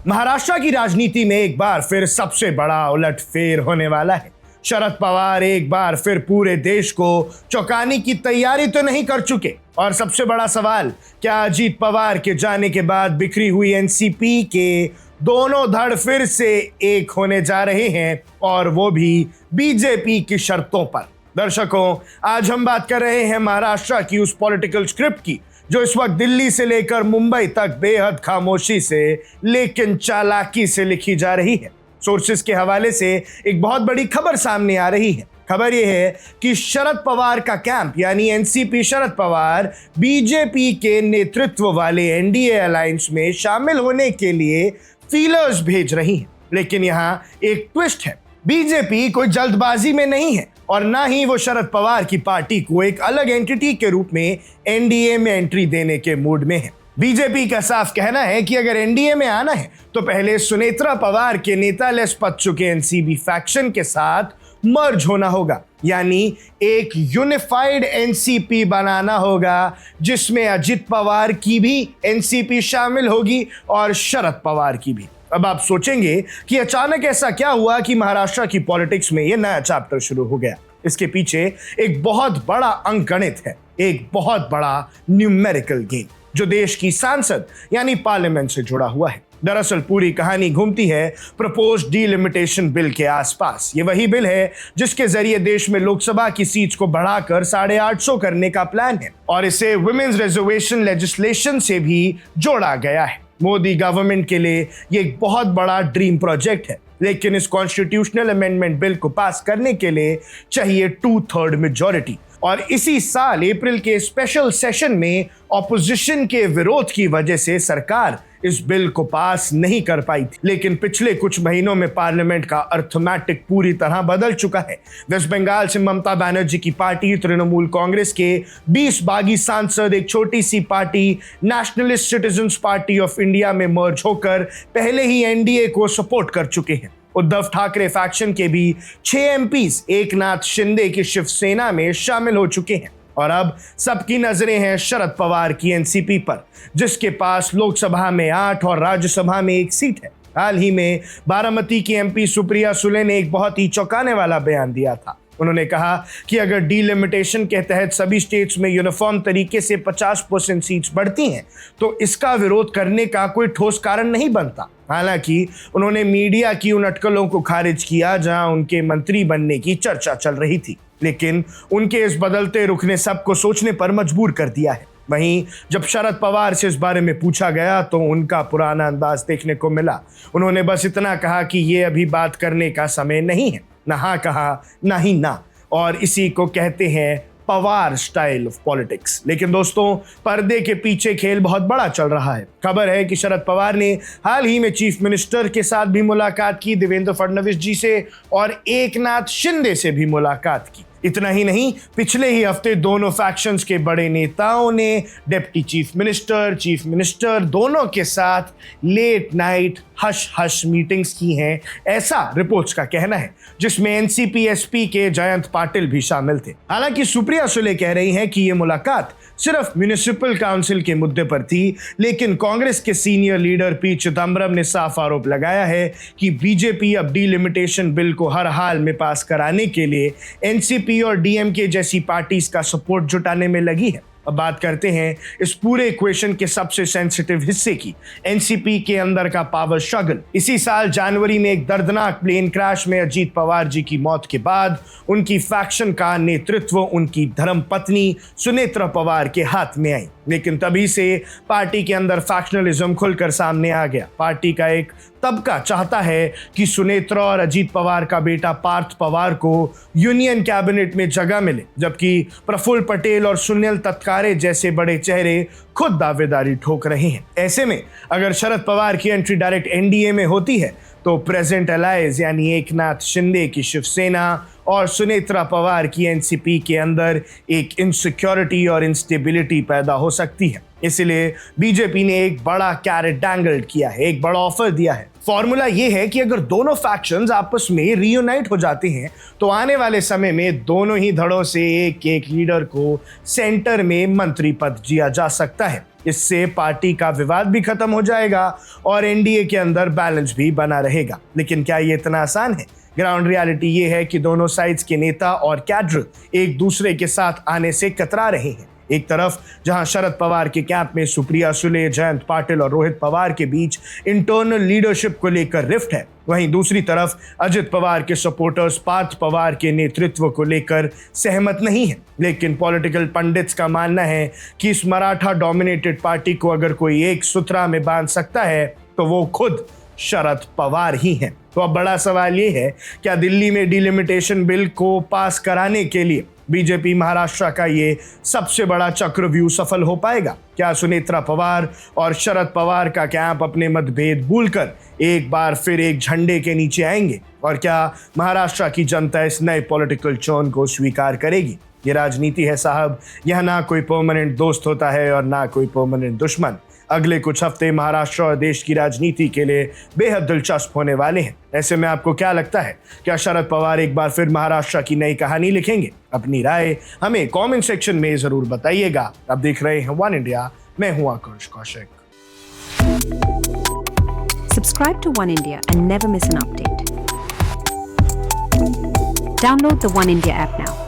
महाराष्ट्र की राजनीति में एक बार फिर सबसे बड़ा उलटफेर होने वाला है। शरद पवार एक बार फिर पूरे देश को चौंकाने की तैयारी तो नहीं कर चुके? और सबसे बड़ा सवाल, क्या अजीत पवार के जाने के बाद बिखरी हुई एनसीपी के दोनों धड़ फिर से एक होने जा रहे हैं, और वो भी बीजेपी की शर्तों पर? दर्शकों, आज हम बात कर रहे हैं महाराष्ट्र की उस पॉलिटिकल स्क्रिप्ट की जो इस वक्त दिल्ली से लेकर मुंबई तक बेहद खामोशी से लेकिन चालाकी से लिखी जा रही है। सोर्सेस के हवाले से एक बहुत बड़ी खबर सामने आ रही है। खबर यह है कि शरद पवार का कैंप यानी एनसीपी शरद पवार बीजेपी के नेतृत्व वाले एनडीए अलायंस में शामिल होने के लिए फीलर्स भेज रही है। लेकिन यहां एक ट्विस्ट है, बीजेपी कोई जल्दबाजी में नहीं है और ना ही वो शरद पवार की पार्टी को एक अलग एंटिटी के रूप में एनडीए में एंट्री देने के मूड में है। बीजेपी का साफ कहना है कि अगर एनडीए में आना है तो पहले सुनेत्रा पवार के नेता लेस पद चुके एनसीपी फैक्शन के साथ मर्ज होना होगा, यानी एक यूनिफाइड एनसीपी बनाना होगा जिसमें अजित पवार की भी एनसीपी शामिल होगी और शरद पवार की भी। अब आप सोचेंगे कि अचानक ऐसा क्या हुआ कि महाराष्ट्र की पॉलिटिक्स में यह नया चैप्टर शुरू हो गया। इसके पीछे एक बहुत बड़ा अंकगणित है, एक बहुत बड़ा न्यूमेरिकल गेम जो देश की सांसद यानी पार्लियामेंट से जुड़ा हुआ है। दरअसल पूरी कहानी घूमती है प्रपोज्ड डीलिमिटेशन बिल के आसपास। ये वही बिल है जिसके जरिए देश में लोकसभा की सीट्स को बढ़ाकर 850 करने का प्लान है और इसे वुमेन्स रिजर्वेशन लेजिस्लेशन से भी जोड़ा गया है। मोदी गवर्नमेंट के लिए ये एक बहुत बड़ा ड्रीम प्रोजेक्ट है, लेकिन इस कॉन्स्टिट्यूशनल अमेंडमेंट बिल को पास करने के लिए चाहिए 2/3 मेजॉरिटी। और इसी साल अप्रैल के स्पेशल सेशन में ऑपोजिशन के विरोध की वजह से सरकार इस बिल को पास नहीं कर पाई थी। लेकिन पिछले कुछ महीनों में पार्लियामेंट का अर्थमेटिक पूरी तरह बदल चुका है। वेस्ट बंगाल से ममता बनर्जी की पार्टी तृणमूल कांग्रेस के 20 बागी सांसद एक छोटी सी party nationalist citizens party of India में मर्ज होकर पहले ही एनडीए को सपोर्ट कर चुके हैं। उद्धव ठाकरे फैक्शन के भी 6 एमपीज एकनाथ शिंदे की शिवसेना में शामिल हो चुके हैं और अब सबकी नजरें हैं शरद पवार की एनसीपी पर, जिसके पास लोकसभा में 8 और राज्यसभा में 1 सीट है। हाल ही में बारामती की एमपी सुप्रिया सुले ने एक बहुत ही चौंकाने वाला बयान दिया था। उन्होंने कहा कि अगर डीलिमिटेशन के तहत सभी स्टेट्स में यूनिफॉर्म तरीके से 50% सीट्स बढ़ती हैं तो इसका विरोध करने का कोई ठोस कारण नहीं बनता। हालांकि उन्होंने मीडिया की उन अटकलों को खारिज किया जहां उनके मंत्री बनने की चर्चा चल रही थी, लेकिन उनके इस बदलते रुख ने सबको सोचने पर मजबूर कर दिया है। वहीं जब शरद पवार से इस बारे में पूछा गया तो उनका पुराना अंदाज देखने को मिला। उन्होंने बस इतना कहा कि ये अभी बात करने का समय नहीं है, ना हाँ कहा ना ही ना, और इसी को कहते हैं पवार स्टाइल ऑफ पॉलिटिक्स। लेकिन दोस्तों, पर्दे के पीछे खेल बहुत बड़ा चल रहा है। खबर है कि शरद पवार ने हाल ही में चीफ मिनिस्टर के साथ भी मुलाकात की, देवेंद्र फडणवीस जी से, और एकनाथ शिंदे से भी मुलाकात की। इतना ही नहीं, पिछले ही हफ्ते दोनों फैक्शंस के बड़े नेताओं ने डिप्टी चीफ मिनिस्टर दोनों के साथ late night hush hush meetings की हैं, ऐसा रिपोर्ट्स का कहना है, जिसमें एनसीपी एसपी के जयंत पाटिल भी शामिल थे। हालांकि सुप्रिया सुले कह रही हैं कि ये मुलाकात सिर्फ म्युनिसिपल काउंसिल के मुद्दे पर थी, लेकिन कांग्रेस के सीनियर लीडर पी चिदम्बरम ने साफ आरोप लगाया है कि बीजेपी अब डीलिमिटेशन बिल को हर हाल में पास कराने के लिए एनसीपी और डीएमके जैसी पार्टीज का सपोर्ट जुटाने में लगी है। अब बात करते हैं इस पूरे इक्वेशन के सबसे सेंसिटिव हिस्से की, एनसीपी के अंदर का पावर स्ट्रगल। इसी साल जनवरी में एक दर्दनाक प्लेन क्रैश में अजीत पवार जी की मौत के बाद उनकी फैक्शन का नेतृत्व उनकी धर्मपत्नी सुनेत्रा पवार के हाथ में आई। लेकिन तभी से पार्टी के अंदर फैक्शनलिज्म खुलकर सामने आ गया। पार्टी का एक तबका चाहता है कि सुनेत्रा और अजीत पवार का बेटा पार्थ पवार को यूनियन कैबिनेट में जगह मिले, जबकि प्रफुल्ल पटेल और सुनील तत्कारे जैसे बड़े चेहरे खुद दावेदारी ठोक रहे हैं। ऐसे में अगर शरद पवार की एंट्री डायरेक्ट एनडीए में होती है तो प्रेजेंट अलायंस यानी एकनाथ शिंदे की शिवसेना और सुनेत्रा पवार की एनसीपी के अंदर एक इनसिक्योरिटी और इंस्टेबिलिटी पैदा हो सकती है। इसलिए बीजेपी ने एक बड़ा कैरेट डैंगल्ड किया है, एक बड़ा ऑफर दिया है। फॉर्मूला यह है कि अगर दोनों फैक्शंस आपस में रियूनाइट हो जाते हैं तो आने वाले समय में दोनों ही धड़ों से एक एक लीडर को सेंटर में मंत्री पद दिया जा सकता है। इससे पार्टी का विवाद भी खत्म हो जाएगा और एनडीए के अंदर बैलेंस भी बना रहेगा। लेकिन क्या ये इतना आसान है? ग्राउंड रियलिटी ये है कि दोनों साइड्स के नेता और कैडर एक दूसरे के साथ आने से कतरा रहे हैं। एक तरफ जहां शरद पवार के कैंप में सुप्रिया सुले, जयंत पाटिल और रोहित पवार के बीच इंटरनल लीडरशिप को लेकर रिफ्ट है, वहीं दूसरी तरफ अजित पवार के सपोर्टर्स पार्थ पवार के नेतृत्व को लेकर सहमत नहीं है। लेकिन पॉलिटिकल पंडित्स का मानना है कि इस मराठा डोमिनेटेड पार्टी को अगर कोई एक सूत्रा में बांध सकता है तो वो खुद शरद पवार ही हैं। तो अब बड़ा सवाल ये है, क्या दिल्ली में डिलिमिटेशन बिल को पास कराने के लिए बीजेपी महाराष्ट्र का ये सबसे बड़ा चक्रव्यूह सफल हो पाएगा? क्या सुनेत्रा पवार और शरद पवार का कैंप अपने मतभेद भूलकर एक बार फिर एक झंडे के नीचे आएंगे? और क्या महाराष्ट्र की जनता इस नए पॉलिटिकल चोन को स्वीकार करेगी? ये राजनीति है साहब, यह ना कोई परमानेंट दोस्त होता है और ना कोई परमानेंट दुश्मन। अगले कुछ हफ्ते महाराष्ट्र और देश की राजनीति के लिए बेहद दिलचस्प होने वाले हैं। ऐसे में आपको क्या लगता है, क्या शरद पवार एक बार फिर महाराष्ट्र की नई कहानी लिखेंगे? अपनी राय हमें कमेंट सेक्शन में जरूर बताइएगा। आप देख रहे हैं वन इंडिया, मैं हूं आकाश Kaushik. Subscribe to One India and never miss an update. Download the One India app now.